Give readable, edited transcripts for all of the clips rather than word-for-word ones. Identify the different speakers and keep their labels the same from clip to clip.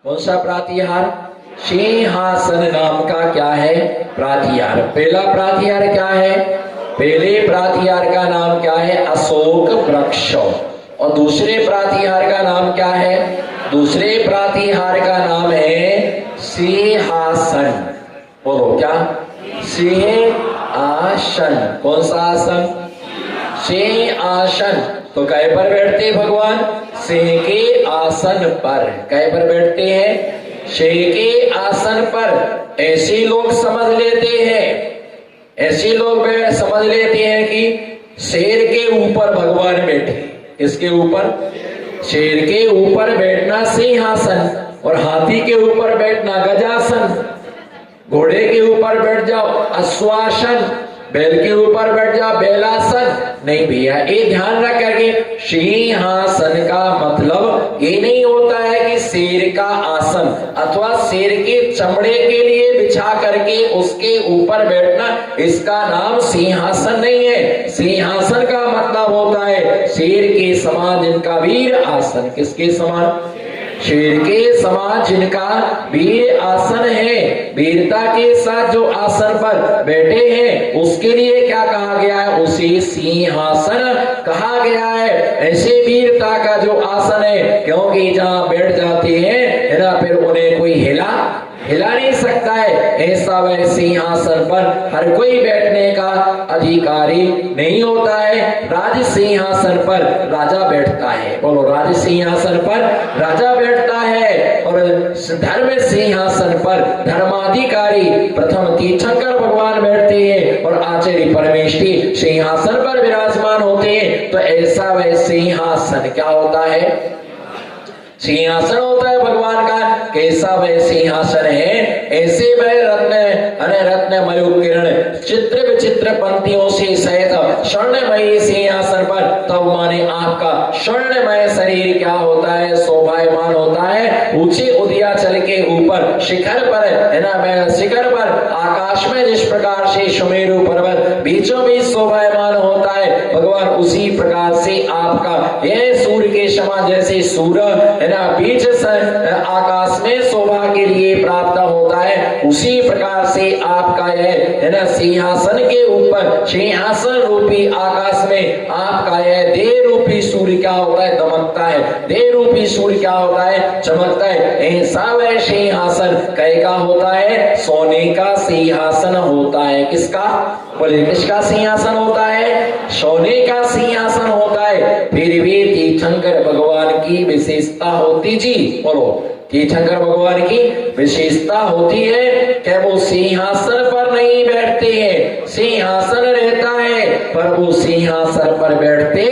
Speaker 1: कौन सा प्रातिहार? सिंहासन नाम का क्या है? प्रातिहार। पहला प्रातिहार क्या है? पहले प्रातिहार का नाम क्या है? अशोक वृक्ष। और दूसरे प्रातिहार का नाम क्या है? दूसरे प्रातिहार का नाम है सिंहासन। बोलो क्या? सिंहासन। कौन सा आसन? सिंहासन। तो कै पर बैठते भगवान? सिंह के आसन पर। कै पर बैठते हैं? सिंह के आसन पर। ऐसे लोग समझ लेते हैं, ऐसे लोग समझ लेते हैं कि शेर के ऊपर भगवान बैठे। इसके ऊपर? शेर के ऊपर बैठना सिंहासन, और हाथी के ऊपर बैठना गजासन। घोड़े के ऊपर बैठ जाओ अश्वासन, बैल के ऊपर बैठ जाओ बैलासन। नहीं भैया, ये ध्यान रख करके सिंहासन का मतलब ये नहीं होता है कि शेर का आसन अथवा शेर के चमड़े के लिए बिछा करके उसके ऊपर बैठना, इसका नाम सिंहासन नहीं है। सिंहासन का मतलब होता है शेर के समान जिनका वीर आसन। किसके समान? शेर के समान जिनका वीर आसन है। वीरता के साथ जो आसन पर बैठे हैं उसके लिए क्या कहा गया है? उसे सिंहासन कहा गया है। ऐसे वीरता का जो आसन है, क्योंकि जहाँ बैठ जाते हैं ना, फिर उन्हें कोई हिला नहीं सकता है। ऐसा वह सिंहासन पर हर कोई बैठने का अधिकारी नहीं होता है। राज सिंहासन पर राजा बैठता है। बोलो, राज सिंहासन पर राजा बैठता है। और धर्म सिंहासन पर धर्माधिकारी प्रथम तीर्थंकर भगवान बैठते हैं और आचार्य परमेष्ठी सिंहासन पर विराजमान होते हैं। तो ऐसा वह सिंहासन क्या होता है? सिंहासन होता है भगवान का। कैसा वह सिंहासन है? ऐसे वह रत्न मयूर किरण चित्र विचित्र पंक्तियों से सहित स्वर्णमयी सिंहासन पर, तब माने आपका स्वर्णमय शरीर क्या होता है? शोभायमान होता है। ऊंचे उदयाचल के ऊपर शिखर पर है ना, शिखर पर आकाश में जिस प्रकार से सुमेरु पर्वत बीचों बीच शोभायमान होता है, भगवान उसी प्रकार से आपका यह सूर्य के समान जैसे सूर्य है ना बीच आकाश में शोभा के लिए प्राप्त होता है, उसी प्रकार से आपका यह है ना सिंहासन के ऊपर सिंहासन रूपी आकाश में आपका यह देह रूपी सूर्य क्या होता है? दमकता है। देह रूपी सूर्य क्या होता है? चमकता है। ऐसा वह सिंहासन कैसा होता है? सोने का सिंहासन होता है। किसका? बोले, किसका सिंहासन होता है? सोने का सिंहासन होता है। फिर भी तीर्थंकर भगवान की विशेषता होती जी। बोलो, तीर्थंकर भगवान की विशेषता होती है कि वो सिंहासन पर नहीं बैठते हैं। सिंहासन रहता है पर वो सिंहासन पर बैठते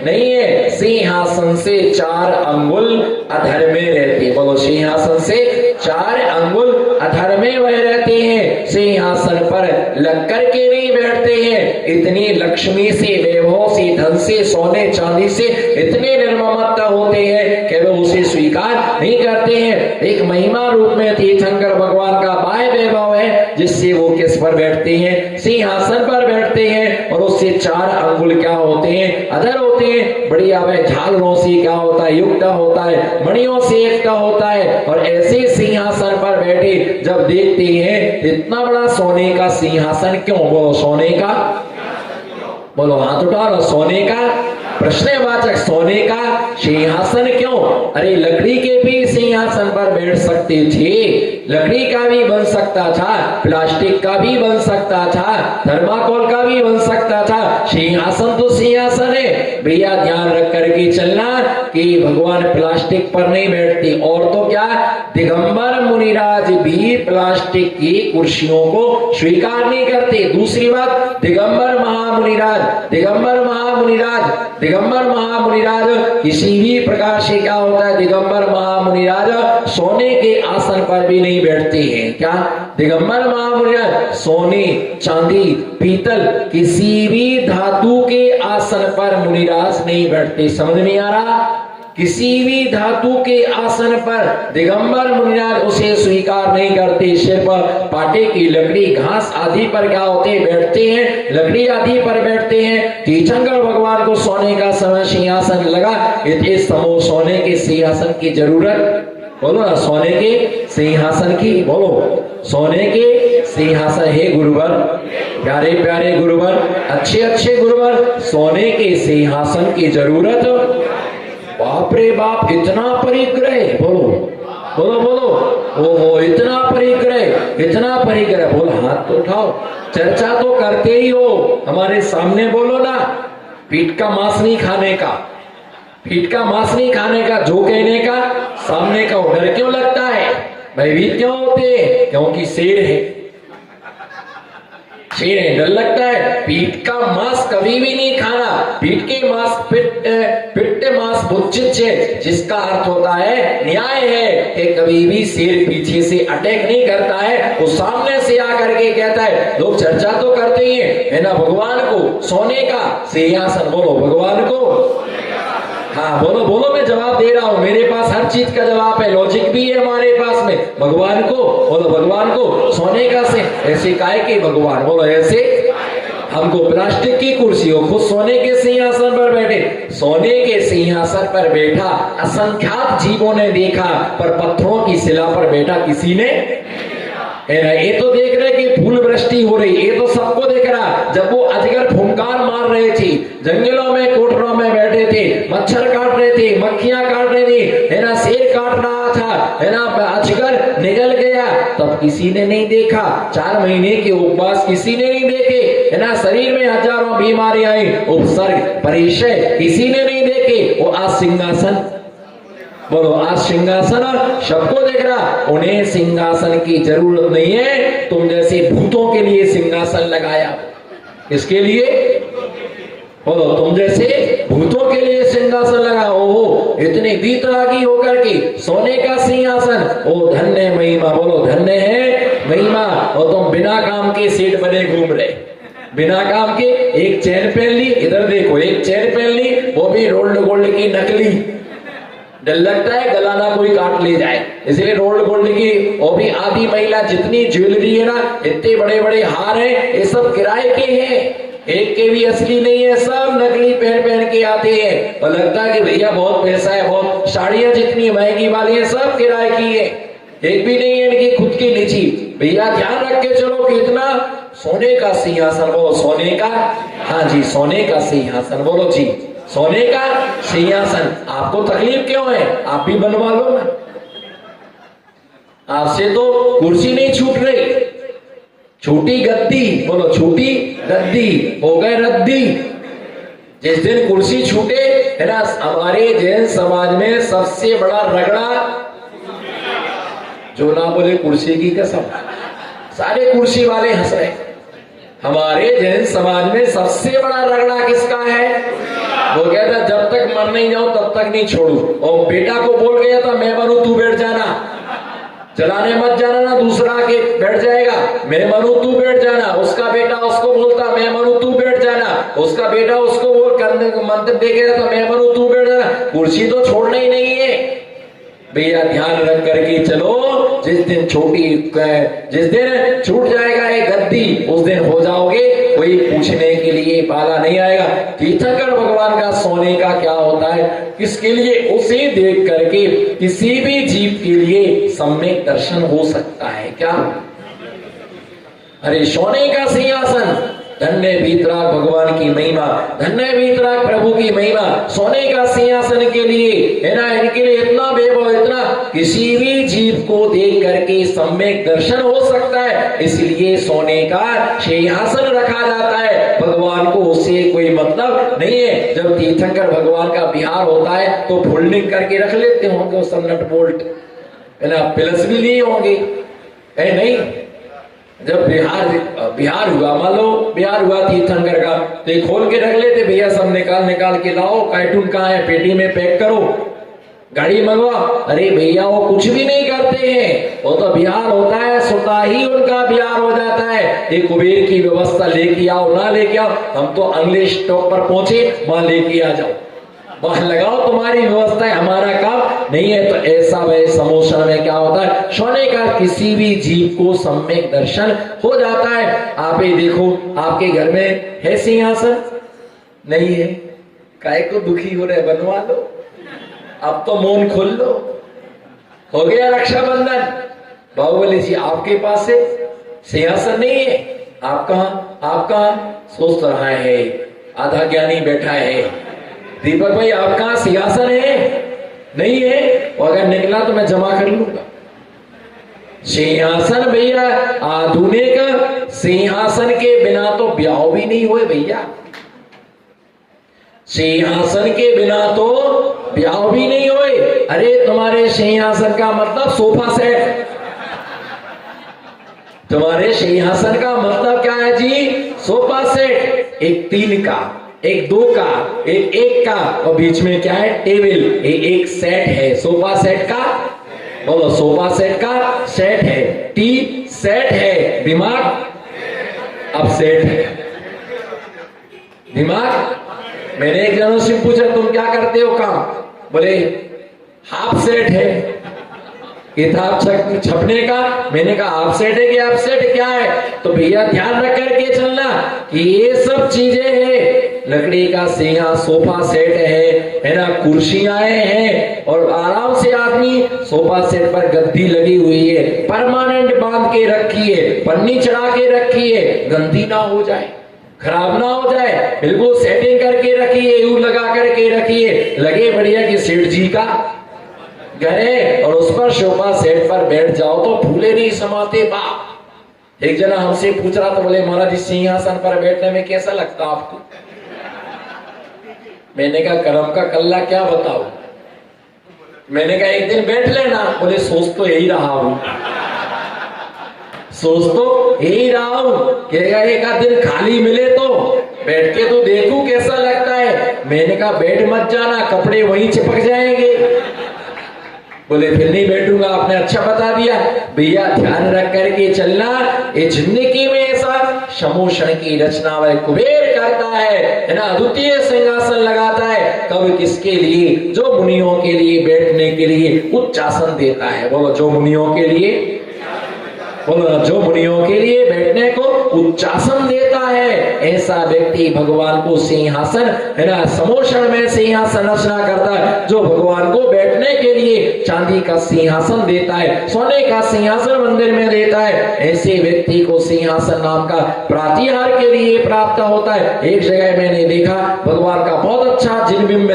Speaker 1: नहीं है। सिंहासन से 4 अंगुल अधर में रहते। बोलो, सिंहासन से 4 अंगुल अधर में वह रहते हैं। सिंहासन पर लग करके नहीं बैठते हैं। इतनी लक्ष्मी से, वैभव से, धन से, सोने चांदी से इतने निर्ममता होते हैं कि वे उसे स्वीकार नहीं करते हैं। एक महिमा रूप में तीर्थंकर भगवान का बाह्य वैभव है, जिससे वो किस पर बैठते हैं? सिंहासन पर बैठते हैं। और उससे 4 अंगुल क्या होते हैं? अधर होते हैं। बढ़िया वह झालरों से क्या होता है? युक्त होता है। मणियों से युक्त होता है। और ऐसे सिंहासन पर बैठे जब देखते हैं, इतना बड़ा सोने का सिंहासन क्यों? बोलो, सोने का। बोलो, हाथ उठाओ। सोने का प्रश्नवाचक, सोने का सिंहासन क्यों? अरे लकड़ी के भी सिंहासन पर बैठ सकते थे। लकड़ी का भी बन सकता था, प्लास्टिक का भी बन सकता था, थर्माकोल का भी बन सकता था। सिंहासन तो सिंहासन है भैया। ध्यान रख करके चलना कि भगवान प्लास्टिक पर नहीं बैठते। और तो क्या, दिगंबर मुनिराज भी प्लास्टिक की कुर्सियों को स्वीकार नहीं करते। दूसरी बात, दिगंबर महामुनिराज किसी भी प्रकार से क्या होता है? दिगंबर महामुनिराज सोने के आसन पर भी नहीं बैठते हैं। क्या? दिगंबर महामुनिराज सोने, चांदी, पीतल किसी भी धातु के आसन पर मुनिराज नहीं बैठते। समझ में आ रहा? किसी भी धातु के आसन पर दिगंबर मुनिराज उसे स्वीकार नहीं करते। सिर्फ पाटे की लकड़ी, घास आदि पर क्या होते? बैठते हैं। लकड़ी आदि पर बैठते हैं। तीर्थंकर भगवान को सोने का सिंहासन लगा, इस समूह सोने के सिंहासन की जरूरत बोलो ना, सोने के सिंहासन की, बोलो सोने के सिंहासन। हे गुरुवर, प्यारे प्यारे गुरुवर, अच्छे अच्छे गुरुवर, सोने के सिंहासन की जरूरत। बाप रे बाप, इतना परिग्रह, बोलो बोलो बोलो, ओहो इतना परिग्रह, इतना परिग्रह। बोलो हाथ तो उठाओ, चर्चा तो करते ही हो, हमारे सामने बोलो ना। पीठ का मांस नहीं खाने का, पीठ का मांस नहीं खाने का, जो कहने का सामने का। डर क्यों लगता है, भयभीत क्यों होते हैं? क्योंकि शेर है, शेर है, डर लगता है। पीठ का मांस कभी भी नहीं खाना। पीठ के मांस पिट्टे मांस बुच्चित है, जिसका अर्थ होता है न्याय है कि कभी भी शेर पीछे से अटैक नहीं करता है, वो सामने से आकर के कहता है। लोग चर्चा तो करते ही है ना, भगवान को सोने का सिंहासन, बोलो भगवान को। हाँ बोलो बोलो, मैं जवाब दे रहा हूं, मेरे पास हर चीज का जवाब है, लॉजिक भी है हमारे पास में। भगवान को, बोलो भगवान को सोने का से, ऐसे काय के भगवान, बोलो ऐसे। हमको प्लास्टिक की कुर्सी हो, खुद सोने के सिंहासन पर बैठे। सोने के सिंहासन पर बैठा असंख्यात जीवों ने देखा, पर पत्थरों की शिला पर बैठा किसी ने। ये तो देख रहे कि फूल वृष्टि हो रही, ये तो सबको देख रहा। जब वो अजगर फुंकार मार रहे थे, जंगलों में कोठरों में बैठे थे, मच्छर काट रहे थे, मक्खियां काट रही थी, है ना, शेर काट रहा था, है ना, अजगर निकल गया, तब किसी ने नहीं देखा। 4 महीने के उपवास किसी ने नहीं देखे, है ना, शरीर में हजारों बीमारियां आई, उपसर्ग परिचय किसी ने नहीं देखे। वो आज सिंहासन, बोलो आज सिंहासन सबको देख रहा। उन्हें सिंहासन की जरूरत नहीं है, तुम जैसे भूतों के लिए सिंहासन लगाया। इसके लिए, बोलो तुम जैसे भूतों के लिए सिंहासन लगा। ओहो इतने वीतरागी होकर के सोने का सिंहासन, ओ धन्य महिमा, बोलो धन्य है महिमा। और तुम बिना काम के सेठ बने घूम रहे, बिना काम के। एक चैन पहन ली, इधर देखो, एक चैन पहन ली, वो भी रोल्ड गोल्ड की नकली। डर लगता है गला ना कोई काट ले जाए, इसलिए रोल्ड गोल्ड की। और भी आधी महिला जितनी ज्वेलरी है ना, इतने बड़े बड़े हार हैं, ये सब किराए के हैं, एक के भी असली नहीं है, सब नकली पहन पहन के आते हैं। और लगता है कि भैया बहुत पैसा है, बहुत। साड़ियां जितनी महंगी वाली है सब किराए की है, एक भी नहीं है इनकी खुद की निजी। भैया ध्यान रख के चलो कि इतना सोने का सिंहासन, बोलो सोने का, हाँ जी सोने का सिंहासन, बोलो जी सोने का सिंहासन। आपको तकलीफ क्यों है, आप भी बनवा लो ना। आपसे तो कुर्सी नहीं छूट रही, छोटी गद्दी, बोलो छोटी गद्दी हो गए रद्दी। जिस दिन कुर्सी छूटे, है ना, हमारे जैन समाज में सबसे बड़ा रगड़ा, जो ना बोले कुर्सी की कसम, सारे कुर्सी वाले हंस रहे। हमारे जैन समाज में सबसे बड़ा रगड़ा किसका है? वो कहता जब तक मर नहीं जाऊं तब तक नहीं छोड़ू। और बेटा को बोल गया था मैं मरूं तू बैठ जाना, चलाने मत जाना ना, दूसरा के बैठ जाएगा, मैं मरूं तू बैठ जाना। उसका बेटा उसको बोलता मैं मरूं तू बैठ जाना, उसका बेटा उसको बोल करने मंत्र दे गया था मैं मरूं तू बैठ जाना। कुर्सी तो छोड़ना ही नहीं है भैया, ध्यान रख करके चलो। जिस दिन जिस दिन छूट जाएगा ये गद्दी, उस दिन हो जाओगे, कोई पूछने के लिए पाला नहीं आएगा। तीर्थंकर भगवान का सोने का क्या होता है, किसके लिए? उसे देख करके किसी भी जीव के लिए सम्यक दर्शन हो सकता है। क्या? अरे सोने का सिंहासन, धन्य वीतराग भगवान की महिमा, धन्य वीतराग प्रभु की महिमा। सोने का सिंहासन के लिए, है ना, इनके लिए इतना वैभव, इतना, किसी भी जीव को देख करके सम्यक दर्शन हो सकता है, इसलिए सोने का सिंहासन रखा जाता है। भगवान को उससे कोई मतलब नहीं है। जब तीर्थंकर भगवान का विहार होता है तो फोल्डिंग करके रख लेते होंगे सब नट बोल्ट, है ना, प्लस भी लिए होंगे, है नहीं? जब बिहार हुआ, मान लो बिहार हुआ तीर्थंकर का, तो खोल के रख लेते भैया, सब निकाल के लाओ, कार्टून कहाँ है, पेटी में पैक करो, गाड़ी मंगवा। अरे भैया वो कुछ भी नहीं करते हैं, वो तो बिहार होता है, स्वतः ही उनका बिहार हो जाता है। एक कुबेर की व्यवस्था, लेके आओ ना लेके आओ, हम तो अगले स्टॉप पर पहुंचे, वहां लेके आ जाओ, वहां लगाओ, तुम्हारी व्यवस्था है, हमारा काम नहीं है। तो ऐसा वह समोसा में क्या होता है, सोने का किसी भी जीव को सम्यक दर्शन हो जाता है। आप ही देखो, आपके घर में है सिंहासन? नहीं है, काहे को दुखी हो रहे? बनवा लो, अब तो मौन खोल लो। हो गया रक्षाबंधन। बाहुबली जी आपके पास है सिंहासन नहीं है, आप कहां सोच रहा है, आधा ज्ञानी बैठा है। दीपक भाई आप कहां सिंहासन है? नहीं है, और अगर निकला तो मैं जमा कर लूंगा। सिंहासन भैया आधुनिक सिंहासन के बिना तो ब्याह भी नहीं हुए भैया, सिंहासन के बिना तो ब्याह भी नहीं हुए। अरे तुम्हारे सिंहासन का मतलब सोफा सेट, तुम्हारे सिंहासन का मतलब क्या है जी? सोफा सेट, एक 3 का, एक 2 का, एक 1 का, और बीच में क्या है? टेबल। एक सेट है सोफा सेट का। बोलो सोफा सेट का सेट है, टी सेट है, दिमाग अब सेट है, दिमाग। मैंने एक जनों से पूछा तुम क्या करते हो काम? बोले हाफ सेट है किताब छपने का। मैंने कहा हाफ सेट है कि हाफ सेट क्या है? तो भैया ध्यान रख करके चलना कि ये सब चीजें हैं। लकड़ी का सिंहा सोफा सेट है ना, कुर्सियां हैं, और आराम से आदमी सोफा सेट पर गद्दी लगी हुई है, परमानेंट बांध के रखी है, पन्नी चढ़ा के रखी है, गंदी ना हो जाए, खराब ना हो जाए, बिल्कुल सेटिंग करके रखिए, यूं लगा करके रखिए, लगे बढ़िया कि सेठ जी का घर है। और उस पर सोफा सेट पर बैठ जाओ तो फूले नहीं समाते बाप। एक जना हमसे पूछ रहा था, बोले महाराज सिंहासन पर बैठने में कैसा लगता आपको? मैंने कहा करम का कल्ला क्या बताओ। मैंने कहा एक दिन बैठ लेना। बोले सोच तो यही रहा हूं, सोच तो यही रहा हूं कि एक आध दिन खाली मिले तो बैठ के तो देखूं कैसा लगता है। मैंने कहा बैठ मत जाना, कपड़े वहीं चिपक जाएंगे। बोले फिर नहीं बैठूंगा। आपने अच्छा बता दिया भैया, ध्यान रख करके चलना। ये जिंदगी में ऐसा समोषण की रचना वह कुबेर करता है ना, अद्वितीय सिंहासन लगाता है। कब किसके लिए? जो मुनियों के लिए बैठने के लिए उच्च आसन देता है। बोलो जो मुनियों के लिए, बोलो जो मुनियों के लिए बैठने को उच्चासन देता है, ऐसा व्यक्ति भगवान को सिंहासन है ना, समोषण में सिंहासन रचना करता है। जो भगवान को बैठने के लिए चांदी का सिंहासन देता है, सोने का सिंहासन मंदिर में देता है, ऐसे व्यक्ति को सिंहासन नाम का प्रातिहार के लिए प्राप्त होता है। एक जगह मैंने देखा भगवान का बहुत अच्छा जिनबिंब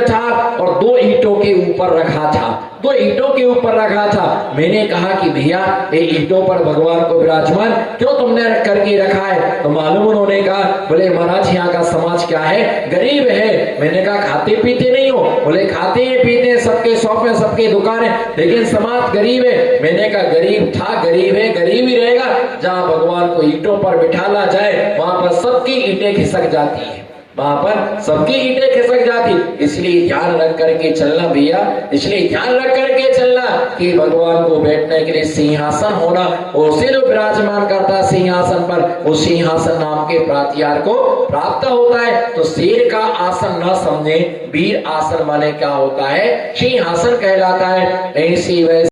Speaker 1: था और 2 ईंटों के ऊपर रखा था, 2 ईंटों के ऊपर रखा था। मैंने कहा कि भैया ये ईंटों पर भगवान को विराजमान क्यों तुमने रख करके रखा है? तो मालूम उन्होंने कहा, बोले महाराज यहाँ का समाज क्या है? गरीब है। मैंने कहा खाते पीते नहीं हो? बोले खाते पीते, सबके शॉप में, सबके दुकान है, लेकिन समाज गरीब है। मैंने कहा गरीब था, गरीब है, गरीब ही रहेगा। जहाँ भगवान को ईंटों पर बिठाला जाए वहां पर सबकी ईंटें खिसक जाती है, वहां पर सबकी ईंटें खिसक जाती। इसलिए ध्यान रख करके चलना भैया, इसलिए ध्यान रख करके चलना कि भगवान को बैठने के लिए सिंहासन होना, और उसे जो विराजमान करता है सिंहासन पर, उस सिंहासन नाम के प्रातिहार को प्राप्त होता है। तो शेर का आसन न समझे, वीर आसन माने क्या होता है? सिंहासन कहलाता है। ऐसी वैसी